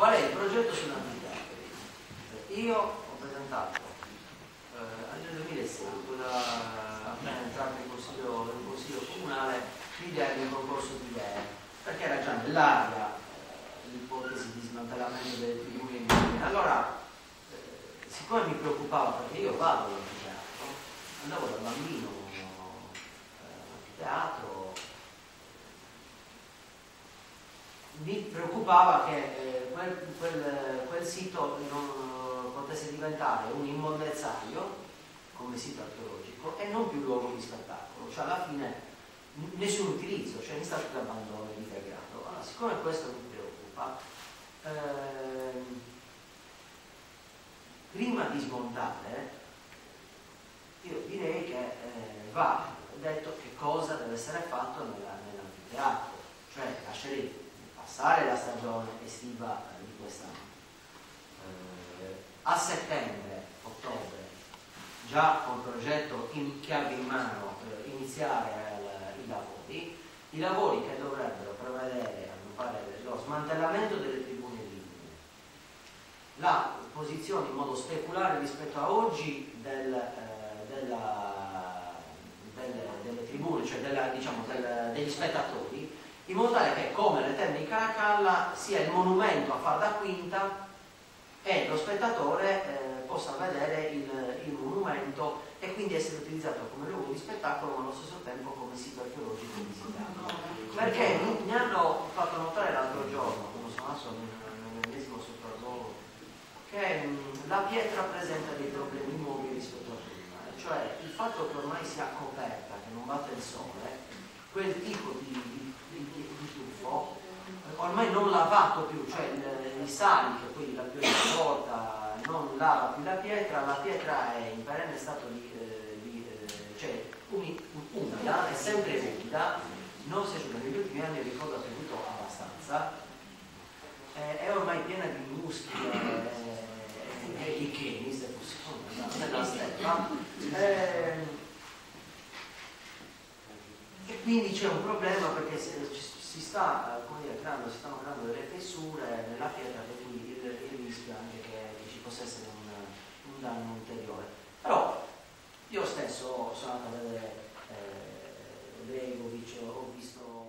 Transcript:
Qual è il progetto sull'anfiteatro? Io ho presentato nel 2006, appena entrato in consiglio comunale, l'idea di un concorso di idee, perché era già nell'aria l'ipotesi di smantellamento delle tribune in allora, siccome mi preoccupava, perché io vado all'anfiteatro, andavo da bambino all'anfiteatro, mi preoccupava che quel sito non potesse diventare un immondezzaio come sito archeologico e non più luogo di spettacolo, cioè alla fine nessun utilizzo, cioè in stato di abbandono e di degrado. Allora, siccome questo mi preoccupa, prima di smontare io direi che va detto che cosa deve essere fatto nell'anfiteatro, cioè lascerei passare la stagione estiva di quest'anno. A settembre, ottobre, già con il progetto che abbia in mano iniziare i lavori che dovrebbero prevedere lo smantellamento delle tribune lignee, la posizione in modo speculare rispetto a oggi delle tribune, cioè degli spettatori, in modo tale che come le Terme di Caracalla sia il monumento a far da quinta e lo spettatore possa vedere il monumento e quindi essere utilizzato come luogo di spettacolo ma allo stesso tempo come sito archeologico visitato. Perché mi hanno fatto notare l'altro giorno, quando sono andato nell'ennesimo sopralluogo, che la pietra presenta dei problemi nuovi rispetto a prima, cioè il fatto che ormai sia coperta, che non batte il sole, quel tipo di tuffo ormai non lavato più, cioè i sali che poi la pioggia porta non lava più la pietra è in perenne stato cioè umida, è sempre umida, non si asciuga. Negli ultimi anni ricordo che ha piovuto abbastanza, è ormai piena di muschi e di cheni, se fosse nella steppa, e quindi c'è un problema perché si stanno creando delle fessure nella pietra e quindi il rischio anche che ci possa essere un danno ulteriore. Però io stesso sono andato a vedere Bregovic, ho visto